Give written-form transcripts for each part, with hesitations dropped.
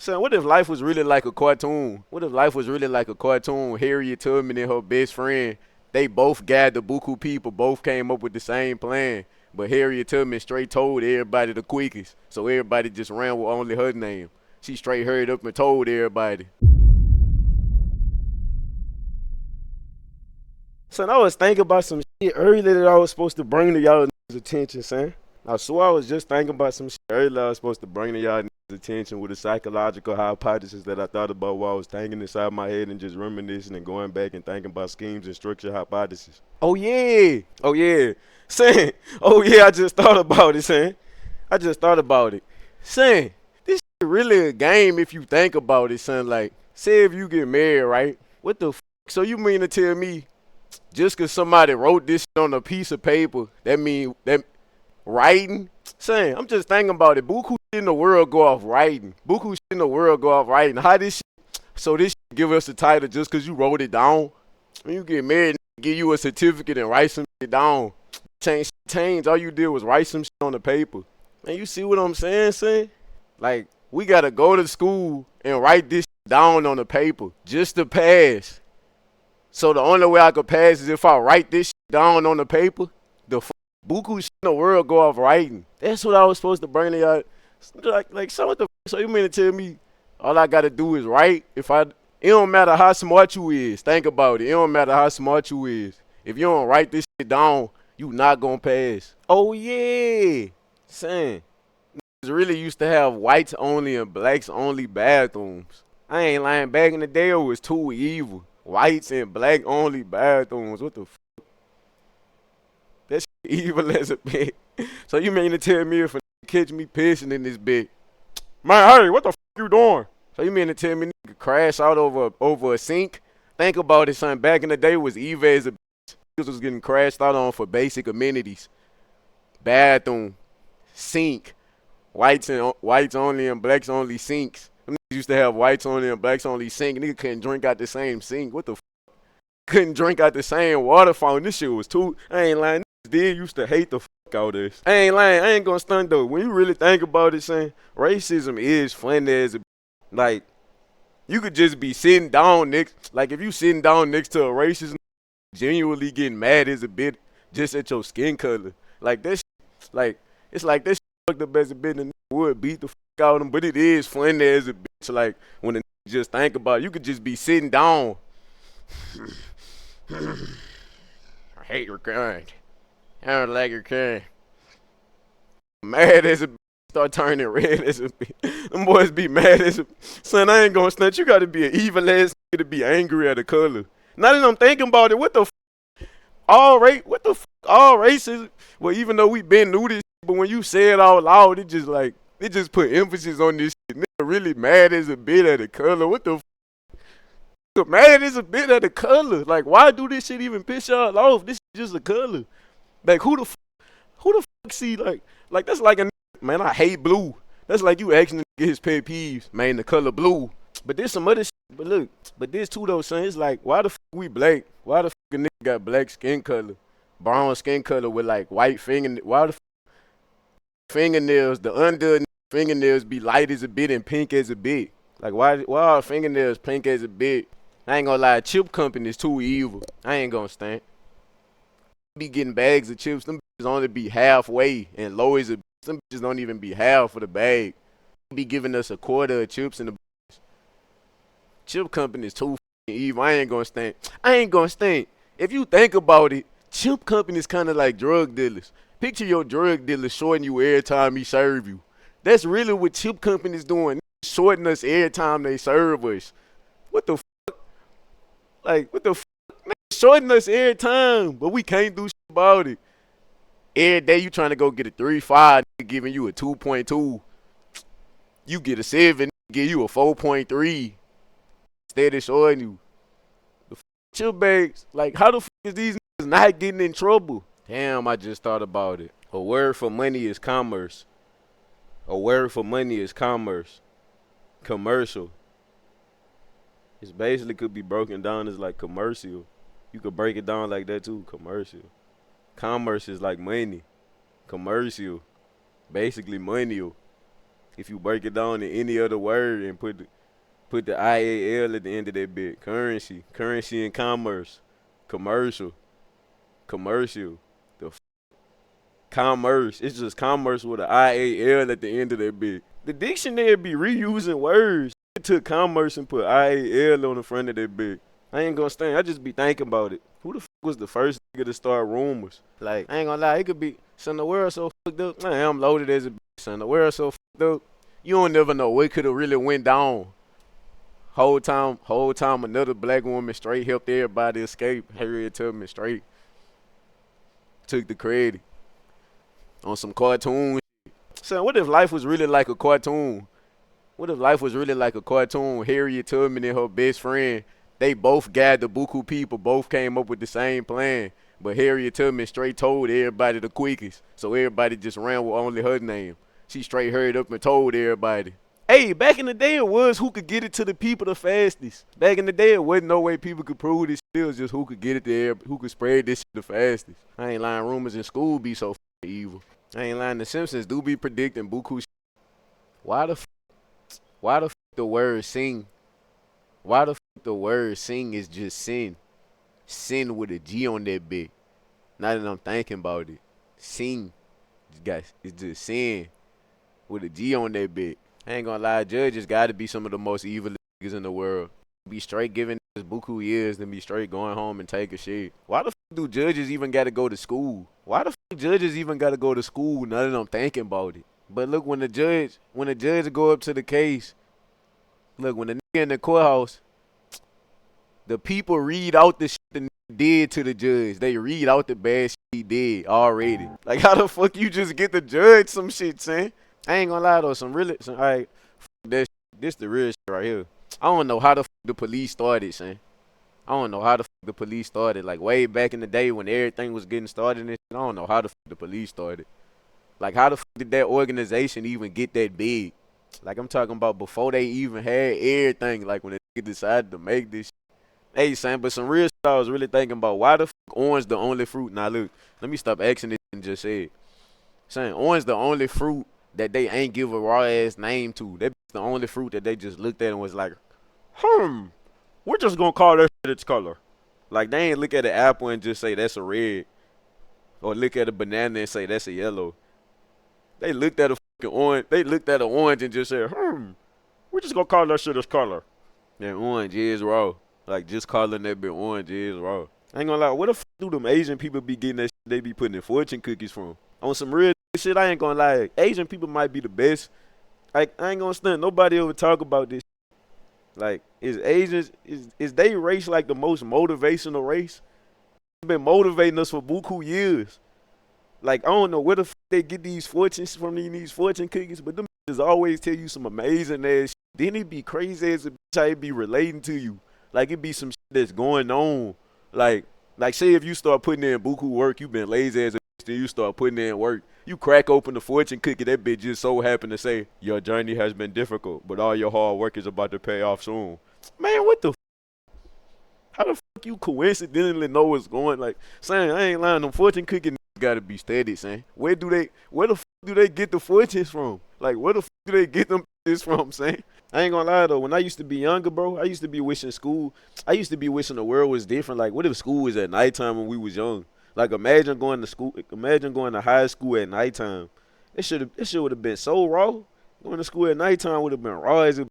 Son, what if life was really like a cartoon? What if life was really like a cartoon? Harriet Tubman and her best friend, they both gathered buku people, both came up with the same plan. But Harriet Tubman straight told everybody the quickest, so everybody just ran with only her name. She straight hurried up and told everybody. Son, I was thinking about some shit earlier that I was supposed to bring to y'all attention, son. I swear I was just thinking about some shit earlier I was supposed to bring to y'all attention with a psychological hypothesis that I thought about while I was thinking inside my head and just reminiscing and going back and thinking about schemes and structure hypothesis. Oh yeah. Oh yeah. Son. Oh yeah, I just thought about it, son. I just thought about it. Son, this shit really a game if you think about it, son. Like, say if you get married, right? What the so you mean to tell me just cause somebody wrote this shit on a piece of paper, that mean that writing? Son, I'm just thinking about it. Buku shit in the world go off writing. Buku shit in the world go off writing. How this shit, so this shit give us a title just cause you wrote it down? When you get married, give you a certificate and write some shit down. Change. All you did was write some shit on the paper. Man, you see what I'm saying, son? Like, we gotta go to school and write this shit down on the paper just to pass. So the only way I could pass is if I write this shit down on the paper. The buku shit in the world go off writing. That's what I was supposed to bring to y'all. Like, so what the so you mean to tell me all I gotta do is write? It don't matter how smart you is. Think about it. It don't matter how smart you is. If you don't write this shit down, you not gonna pass. Oh yeah, son. Niggas really used to have whites only and blacks only bathrooms. I ain't lying. Back in the day, it was too evil. Whites and black only bathrooms. What the fuck? That shit evil as a bitch. So you mean to tell me if a catch me pissing in this bitch? Man, hey, what the fuck you doing? So you mean to tell me nigga crash out over a sink? Think about it, son. Back in the day, it was evil as a bitch. Niggas was getting crashed out on for basic amenities. Bathroom, sink, whites only and blacks only sinks. Them niggas used to have whites only and blacks only sink. Nigga couldn't drink out the same sink. What the fuck? Couldn't drink out the same water fountain. This shit was too. I ain't lying. Niggas did used to hate the fuck out of this. I ain't lying. I ain't gonna stunt though. When you really think about it, son, racism is funny as a. Like, you could just be sitting down next. Like, if you sitting down next to a racist, genuinely getting mad as a bit just at your skin color. Like that. Like, it's like this fucked up as a bitch and would beat the fuck out of them, but it is funny as a bitch. Like, when a just think about it, you could just be sitting down. I hate your kind. I don't like your kind. Mad as a bitch, start turning red as a bitch. Them boys be mad as a son. I ain't gonna snitch. You gotta be an evil ass nigga to be angry at a color. Now that I'm thinking about it, what the what the all races? Well, even though we been through this, but when you say it out loud, it just put emphasis on this shit. Nigga really mad as a bit at a color. What the mad as a bit at a color? Like, why do this shit even piss y'all off? This is just a color. Like, who the fuck see like that's like a man? I hate blue. That's like you asking to get his pet peeves, man. The color blue. But there's some other shit. But look, but this too though, son. It's like, why the fuck we black? Why the fuck a nigga got black skin color, brown skin color with like white fingernails? Why the fuck fingernails, the under fingernails be light as a bit and pink as a bit? Like, why are fingernails pink as a bit? I ain't gonna lie, chip company is too evil. I ain't gonna stand. Be getting bags of chips. Them bitches only be halfway and low as a bitch. Them bitches don't even be half for the bag. Be giving us a quarter of chips in the chip company is too evil. I ain't gonna stand. If you think about it, chip company is kind of like drug dealers. Picture your drug dealer shorting you every time he serve you. That's really what chip companies doing. Shorting us every time they serve us. What the fuck? Like, what the fuck? Man, shorting us every time, but we can't do shit about it. Every day you trying to go get a 3.5, giving you a 2.2. You get a 7, give you a 4.3. Steady showing you. The chip bags, like, how the fuck is these niggas not getting in trouble? Damn, I just thought about it. A word for money is commerce. A word for money is commerce. Commercial. It basically could be broken down as like commercial. You could break it down like that too, commercial. Commerce is like money. Commercial. Basically money. If you break it down to any other word and put the IAL at the end of that bit. Currency and commerce. Commercial. The commerce. It's just commerce with an IAL at the end of that bit. The dictionary be reusing words. It took commerce and put IAL on the front of that bit. I ain't gonna stand. I just be thinking about it. Who the was the first nigga to start rumors? Like, I ain't gonna lie, it could be, son, the world so fucked up. Man, I'm loaded as a bitch, son. The world so fucked up. You don't never know what could have really went down. Whole time, another black woman straight helped everybody escape. Harriet Tubman straight took the credit on some cartoon. Son, what if life was really like a cartoon? What if life was really like a cartoon? Harriet Tubman and her best friend, they both gathered buku people, both came up with the same plan. But Harriet Tubman straight told everybody the quickest. So everybody just ran with only her name. She straight hurried up and told everybody. Hey, back in the day it was who could get it to the people the fastest. Back in the day it wasn't no way people could prove this shit. It was just who could get it to everybody, who could spread this shit the fastest. I ain't lying, rumors in school be so evil. I ain't lying, the Simpsons do be predicting buku shit. Why the the word sing? Why the the word sing is just sin? Sin with a G on that bit. Now that I'm thinking about it. Sing. Guys, it's just sin with a G on that bit. I ain't gonna lie, judges gotta be some of the most evil niggas in the world. Be straight giving niggas buku years, then be straight going home and take a shit. Why the do judges even gotta go to school? Why the judges even gotta go to school now that I'm thinking about it? But look, when the judge go up to the case, look, when the nigga in the courthouse, the people read out the shit the nigga did to the judge. They read out the bad shit he did already. Like, how the fuck you just get the judge some shit, son? I ain't gonna lie though, alright, this the real shit right here. I don't know how the fuck the police started, son. I don't know how the fuck the police started. Like, way back in the day when everything was getting started and shit, I don't know how the fuck the police started. Like, how the fuck did that organization even get that big? Like, I'm talking about before they even had everything. Like, when they decided to make this shit. Hey, son, but some real shit I was really thinking about. Why the fuck orange the only fruit? Now, look, let me stop asking this and just say it. Son, orange the only fruit that they ain't give a raw ass name to. That's the only fruit that they just looked at and was like, we're just gonna call that shit its color. Like, they ain't look at an apple and just say that's a red, or look at a banana and say that's a yellow. They looked at a fucking orange. They looked at an orange and just said, we're just gonna call that shit its color. And orange is raw. Like, just calling that bit orange is raw. I ain't gonna lie, where the fuck do them Asian people be getting that shit they be putting in fortune cookies from? On some real shit, I ain't gonna lie. Asian people might be the best. Like, I ain't gonna stand. Nobody ever talk about this. Like, is Asians, is they race like the most motivational race? They've been motivating us for buku years. Like, I don't know where the fuck they get these fortunes from, these fortune cookies, but them just always tell you some amazing ass shit. Then it be crazy as a bitch how it be relating to you. Like, it be some shit that's going on. Like say if you start putting in buku work, you been lazy as a bitch, then you start putting in work. You crack open the fortune cookie, that bitch just so happen to say, your journey has been difficult, but all your hard work is about to pay off soon. Man, what the how the fuck you coincidentally know what's going? Like, saying I ain't lying, them fortune cookie gotta be steady, son. Where the fuck do they get the fortunes from? Like, where the fuck do they get them this from, son? I ain't gonna lie though, when I used to be younger, bro, I used to be wishing the world was different. Like, what if school was at nighttime when we was young? Like, imagine going to high school at nighttime. It would have been so raw. Going to school at nighttime would have been raw as it.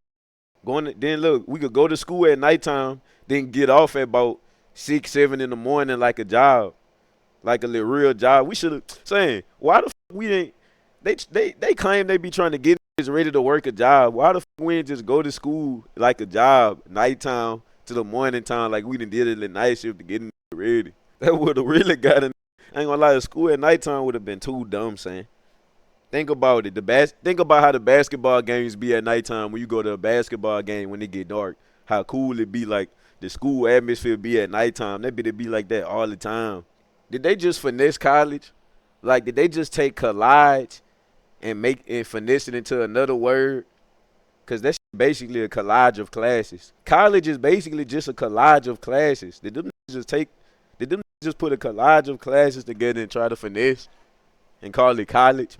Then look, we could go to school at nighttime, then get off at about 6, 7 in the morning like a job. Like a little real job. We should have saying, why the fuck we ain't they claim they be trying to get is ready to work a job. Why the fuck we ain't just go to school like a job, nighttime to the morning time, like we done did it at night shift to get ready? That would have really got in. I ain't gonna lie, the school at nighttime would have been too dumb, son. Think about it. Think about how the basketball games be at nighttime when you go to a basketball game when it get dark. How cool it be, like the school atmosphere be at nighttime. That be like that all the time. Did they just finesse college? Like, did they just take collage and finesse it into another word? Because that's basically a collage of classes. College is basically just a collage of classes. Did them just put a collage of classes together and try to finesse and call it college?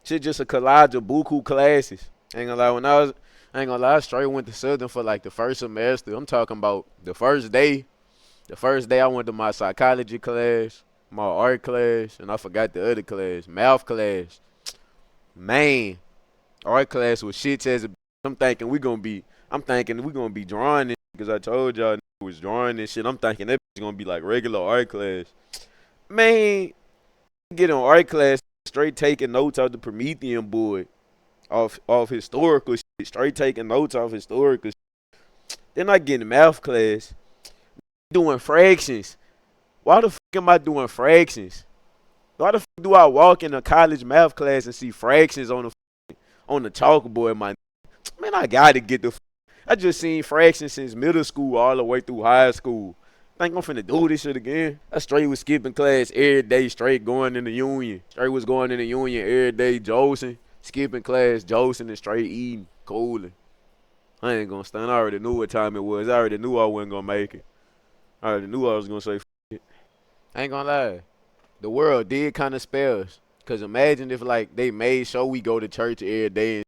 Shit just a collage of buku classes. Ain't gonna lie, I ain't gonna lie, I straight went to Southern for like the first semester. I'm talking about the first day. The first day I went to my psychology class, my art class, and I forgot the other class, math class. Man, art class was shit as a. I'm thinking we gonna be drawing this because I told y'all was drawing this shit. I'm thinking that gonna be like regular art class. Man, get on art class straight taking notes off the Promethean board, off historical shit. Straight taking notes off historical shit. Then I get in math class doing fractions. Why the fuck am I doing fractions? Why the fuck do I walk in a college math class and see fractions on the chalkboard? Man, I gotta get the. I just seen fractions since middle school all the way through high school. Think I'm finna do this shit again? I straight was skipping class every day, straight going in the union. Straight was going in the union every day, josing, skipping class, josing, and straight eating, cooling. I ain't gonna stand. I already knew what time it was. I already knew I wasn't gonna make it. I already knew I was gonna say f it. I ain't gonna lie. The world did kind of spare us. Cause imagine if like they made sure we go to church every day and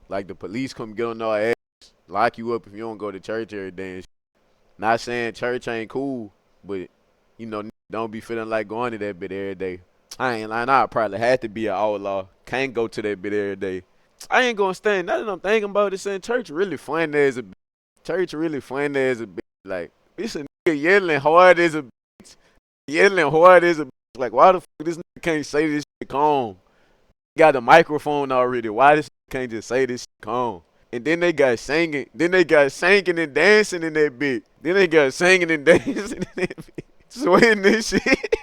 like the police come get on our ass, lock you up if you don't go to church every day and shit. Not saying church ain't cool, but you know, don't be feeling like going to that bit every day. I ain't lying, I probably had to be an outlaw. Can't go to that bit every day. I ain't gonna stand. Now that I'm thinking about it, saying church really fun as a bitch. Church really fun as a bitch. Like, it's a nigga yelling hard as a bitch. Yelling hard as a bitch. Like, why the fuck this nigga can't say this shit calm? Got a microphone already. Why this nigga can't just say this shit calm? And then they got singing. Then they got singing and dancing in that bitch. Then they got singing and dancing in that bitch. Sweating this shit.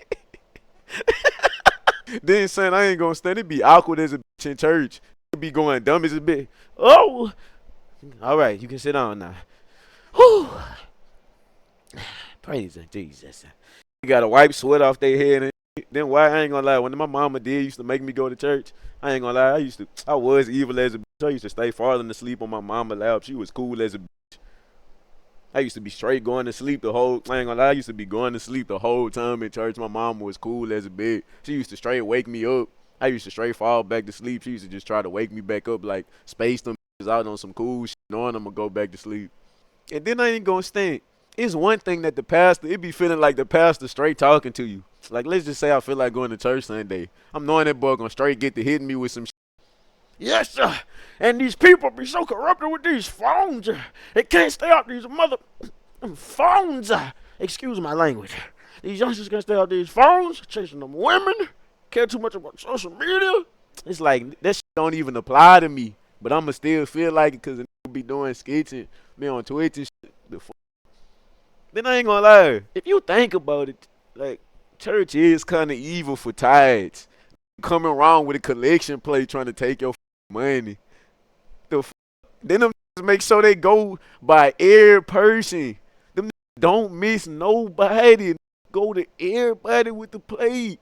Then saying I ain't gonna stand. It be awkward as a bitch in church. It be going dumb as a bitch. Oh! Alright, you can sit down now. Whew. Praise Jesus. You gotta wipe sweat off their head. And then why? I ain't gonna lie. When my mama used to make me go to church, I ain't gonna lie. I was evil as a bitch. I used to stay falling asleep on my mama's lap. She was cool as a bitch. I used to be straight going to sleep I ain't gonna lie. I used to be going to sleep the whole time in church. My mama was cool as a bitch. She used to straight wake me up. I used to straight fall back to sleep. She used to just try to wake me back up, like space them out on some cool shit, knowing I'm gonna go back to sleep. And then I ain't gonna stand. It's one thing that it be feeling like the pastor straight talking to you. Like, let's just say I feel like going to church Sunday. I'm knowing that boy gonna straight get to hitting me with some shit. Yes, sir. And these people be so corrupted with these phones. They can't stay out these mother phones. Excuse my language. These youngsters can't stay out these phones, chasing them women, care too much about social media. It's like, that shit don't even apply to me. But I'ma still feel like it because the nigga be doing skits and be on Twitch and shit. Then I ain't gonna lie. If you think about it, like, church is kind of evil for tithes. Coming around with a collection plate trying to take your money. Then them make sure they go by every person. Them don't miss nobody. Go to everybody with the plate.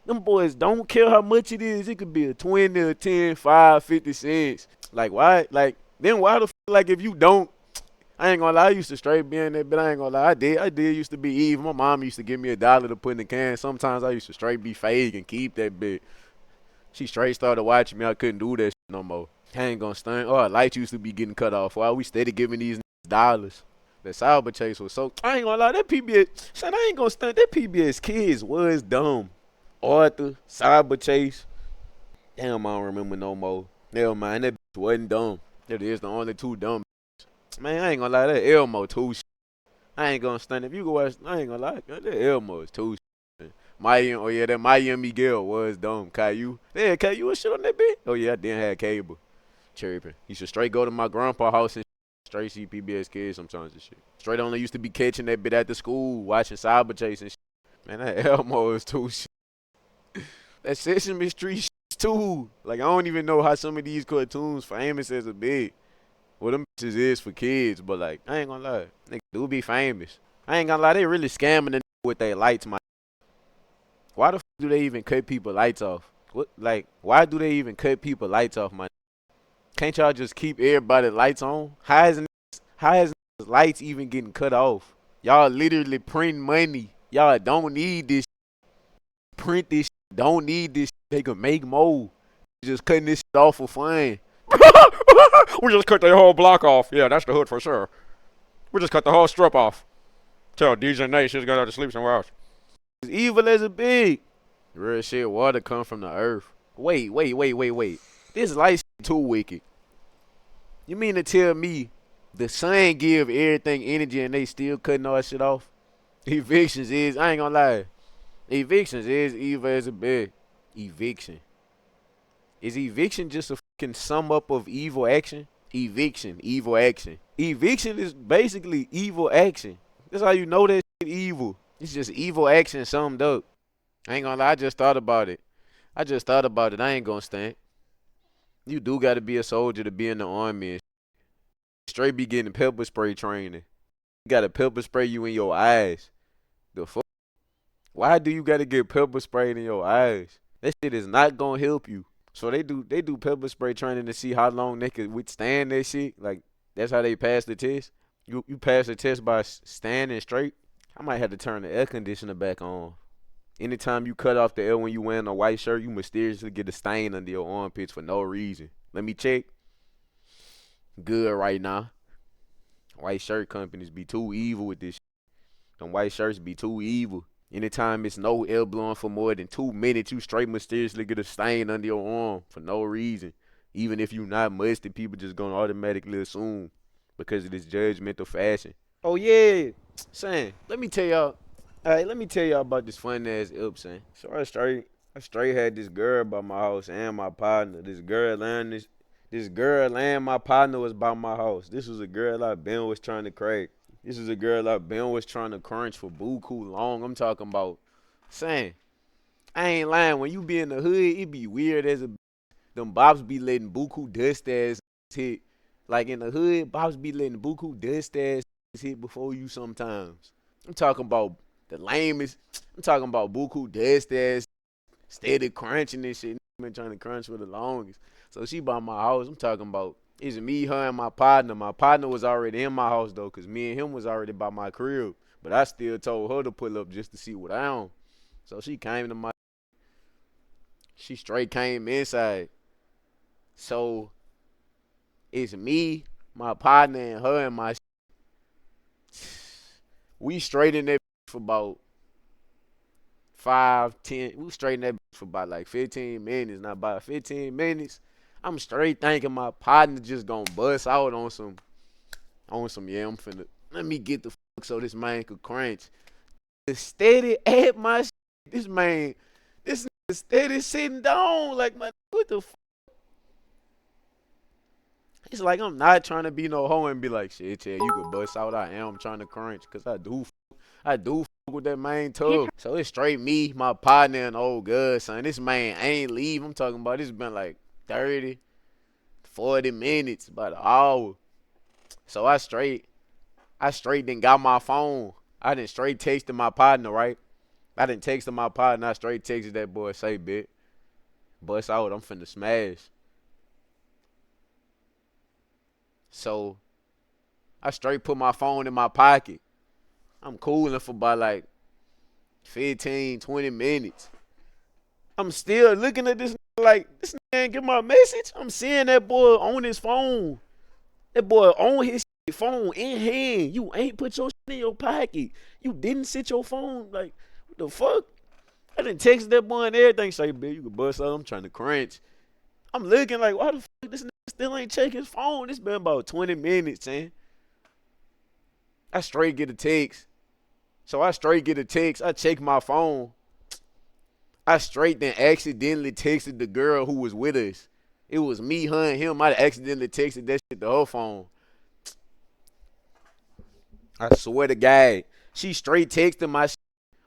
Them boys don't care how much it is. It could be a 20, a 10, 5, 50 cents. Like, why? Like, then why the f***, like, if you don't, I ain't gonna lie, I used to straight be in that, but I ain't gonna lie, I did used to be evil. My mom used to give me $1 to put in the can. Sometimes I used to straight be fake and keep that bit. She straight started watching me. I couldn't do that shit no more. I ain't gonna stand. Oh, lights used to be getting cut off. Why we steady giving these dollars? That cyber chase was so, I ain't gonna lie, that PBS, son, I ain't gonna stand. That PBS kids was dumb. Arthur, cyber chase. Damn, I don't remember no more. Never mind, that bitch wasn't dumb. That is the only two dumb. Man, I ain't gonna lie, that Elmo too shit. I ain't gonna stand. If you go watch, I ain't gonna lie, that Elmo is too shit. That Miami Girl was dumb. Caillou. Yeah, Caillou was shit on that bitch. Oh yeah, I didn't have cable. Chirping. You should straight go to my grandpa's house and straight see PBS Kids sometimes and shit. Straight only used to be catching that bit at the school, watching cyber chase and shit. Man, that Elmo is too shit. That Sesame Street shit too. Like, I don't even know how some of these cartoons famous as a bit. Well, them bitches is for kids, but like, I ain't gonna lie, nigga do be famous. I ain't gonna lie, they really scamming the with their lights, man. Why the f do they even cut people lights off? What, like, why do they even cut people lights off, man? Can't y'all just keep everybody lights on? How is lights even getting cut off? Y'all literally print money. Y'all don't need this. Print this. Don't need this. They can make more. just cutting this shit off for fun. We just cut the whole block off. Yeah, that's the hood for sure. We just cut the whole strip off. Tell DJ Nate she's gonna have to sleep somewhere else. It's evil as a big. Real shit, water come from the earth. Wait. This light shit too wicked. You mean to tell me the sun give everything energy and they still cutting all that shit off? Evictions is, I ain't gonna lie. Evictions is evil as a big. Eviction. Is eviction just a fucking sum up of evil action? Eviction, evil action. Eviction is basically evil action. That's how you know that shit evil. It's just evil action summed up. I ain't gonna lie, I just thought about it. I ain't gonna stand. You do gotta be a soldier to be in the army and straight be getting pepper spray training. You gotta pepper spray you in your eyes. The fuck? Why do you gotta get pepper sprayed in your eyes? That shit is not gonna help you. So they do pepper spray training to see how long they could withstand that shit. Like that's how they pass the test. You pass the test by standing straight. I might have to turn the air conditioner back on. Anytime you cut off the air when you wearing a white shirt, you mysteriously get a stain under your armpits for no reason. Let me check. Good right now. White shirt companies be too evil with this shit. Them white shirts be too evil. Anytime it's no air blowing for more than 2 minutes, you straight mysteriously get a stain under your arm for no reason. Even if you not musty, people just gonna automatically assume because of this judgmental fashion. Oh yeah, son. Let me tell y'all. Alright, let me tell y'all about this fun ass up, son. So I straight had this girl by my house and my partner. This girl and my partner was by my house. This was a girl I been was trying to crack. This is a girl I been was trying to crunch for buku long. I'm talking about, son. I ain't lying. When you be in the hood, it be weird as a. Them bops be letting buku dust ass hit. Like in the hood, bops be letting buku dust ass hit before you sometimes. I'm talking about the lamest. I'm talking about buku dust ass steady crunching and shit. Been trying to crunch for the longest. So she by my house. I'm talking about it's me, her, and my partner. My partner was already in my house though, cause me and him was already by my crib. But I still told her to pull up just to see what I on. So she came to my. She straight came inside. So it's me, my partner, and her and my. We straight in that for about 5, 10. We straight in that for about like 15 minutes. Not about 15 minutes. I'm straight thinking my partner just gonna bust out on some, yeah, I'm finna, let me get the fuck so this man could crunch. Steady at my shit. This man, this nigga steady sitting down like, my, what the fuck? It's like I'm not trying to be no hoe and be like, shit, yeah, you could bust out. I am trying to crunch because I do fuck with that main tub. So it's straight me, my partner, and old good son. This man ain't leave. I'm talking about this been like 30, 40 minutes, about an hour. So I straight done got my phone. I done straight texted my partner, right? I done texted my partner. I straight texted that boy, say, bit, bust out. I'm finna smash. So I straight put my phone in my pocket. I'm cooling for about like 15, 20 minutes. I'm still looking at this like, this nigga ain't get my message. I'm seeing that boy on his phone. That boy on his phone in hand. You ain't put your shit in your pocket. You didn't sit your phone. Like, what the fuck? I done text that boy and everything. Say, bitch, you can bust up. I'm trying to crunch. I'm looking like, why the fuck this nigga still ain't check his phone? It's been about 20 minutes, man. I straight get a text. So I straight get a text. I check my phone. I straight then accidentally texted the girl who was with us. It was me, her, and him. I accidentally texted that shit to her phone. I swear to God. She straight texted my shit.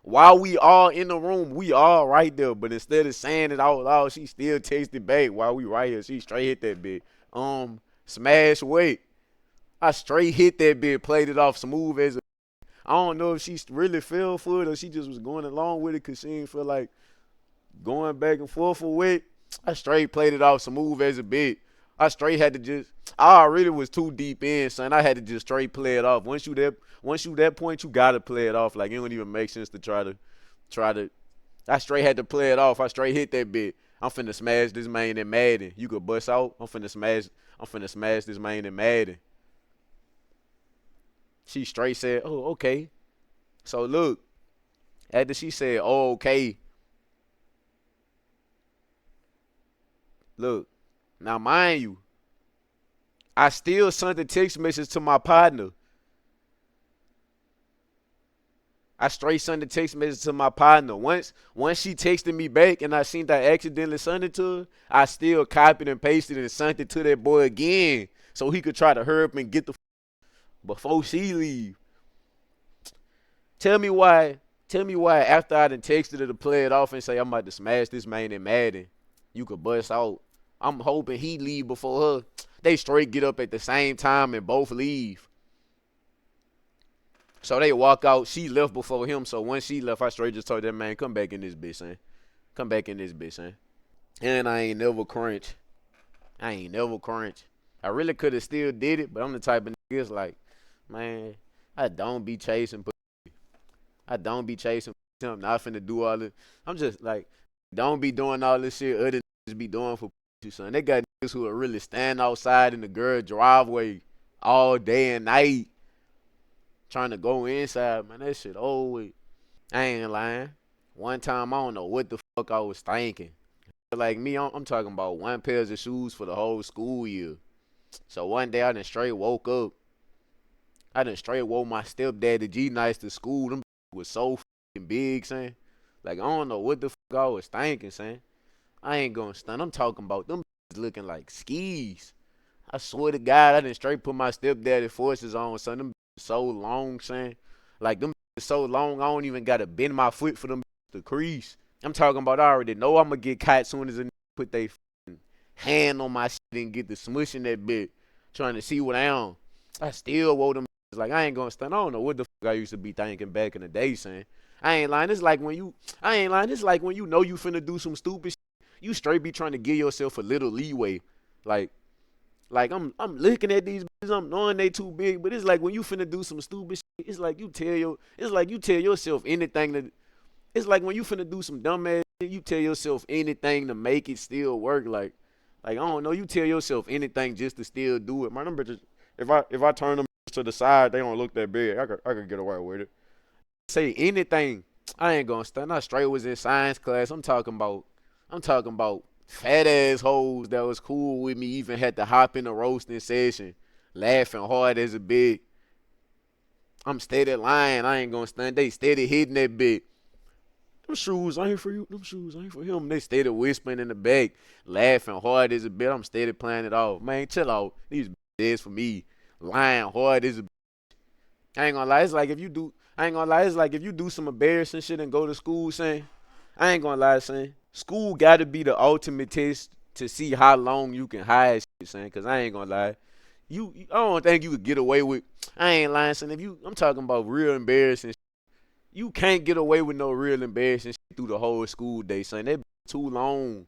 While we all in the room, we all right there. But instead of saying it out loud, she still texted back while we right here. She straight hit that bitch. Smash weight. I straight hit that bitch, played it off smooth as a. I don't know if she really fell for it or she just was going along with it because she didn't feel like going back and forth for it. I straight played it off smooth as a bit. I straight had to just. I really was too deep in, son. I had to just straight play it off. Once you that point, you gotta play it off. Like it don't even make sense to try to. I straight had to play it off. I straight hit that bit. I'm finna smash this man in Madden. You could bust out. I'm finna smash this man in Madden. She straight said, oh, okay. So look, after she said, oh, okay, look, now mind you, I still sent a text message to my partner. I straight sent a text message to my partner. Once she texted me back and I seen that I accidentally sent it to her, I still copied and pasted and sent it to that boy again so he could try to hurry up and get the before she leave. Tell me why after I done texted her to play it off and say I'm about to smash this man in Madden, you could bust out. I'm hoping he leave before her. They straight get up at the same time and both leave. So they walk out. She left before him. So when she left, I straight just told that man, come back in this bitch, son. Come back in this bitch, son. And I ain't never crunch. I really could have still did it, but I'm the type of nigga like, man, I don't be chasing pussy. I'm not finna do all this. I'm just like, don't be doing all this shit other niggas be doing for pussy, son. They got niggas who will really stand outside in the girl driveway all day and night trying to go inside, man. That shit old with. I ain't lying. One time, I don't know what the fuck I was thinking. Like me, I'm talking about one pair of shoes for the whole school year. So one day, I done straight woke up. I done straight woke my stepdad to G-Nice to school. Them was so fucking big, son. Like, I don't know what the fuck I was thinking, son. I ain't gonna stunt. I'm talking about them looking like skis. I swear to God, I done straight put my stepdaddy forces on, son. Them so long, son. Like, them so long, I don't even gotta bend my foot for them to crease. I'm talking about I already know I'm gonna get caught soon as a put they hand on my shit and get the smush in that bit, trying to see what I am. I still wore them like I ain't gonna stunt. I don't know what the fuck I used to be thinking back in the day, son. I ain't lying. It's like when you know you finna do some stupid shit, you straight be trying to give yourself a little leeway. Like I'm looking at these bitches, I'm knowing they too big, but it's like when you finna do some stupid shit, it's like you tell yourself anything to. It's like when you finna do some dumb ass shit, you tell yourself anything to make it still work. Like I don't know, you tell yourself anything just to still do it. Man, them bitches, if I turn them to the side, they don't look that big. I could get away with it. Say anything. I ain't gonna stand. I straight was in science class. I'm talking about fat ass hoes that was cool with me. Even had to hop in the roasting session, laughing hard as a bitch. I'm steady lying. I ain't gonna stand. They steady hitting that bitch. Them shoes ain't for you. Them shoes ain't for him. They steady whispering in the back, laughing hard as a bitch. I'm steady playing it off. Man, chill out. These bitches for me. Lying hard as a bitch. I ain't gonna lie. It's like if you do. I ain't gonna lie. It's like if you do some embarrassing shit and go to school, saying, I ain't gonna lie, saying, school gotta be the ultimate test to see how long you can hide shit, saying. Cause I ain't gonna lie. I don't think you could get away with. I ain't lying, saying. I'm talking about real embarrassing shit. You can't get away with no real embarrassing shit through the whole school day, son. That too long.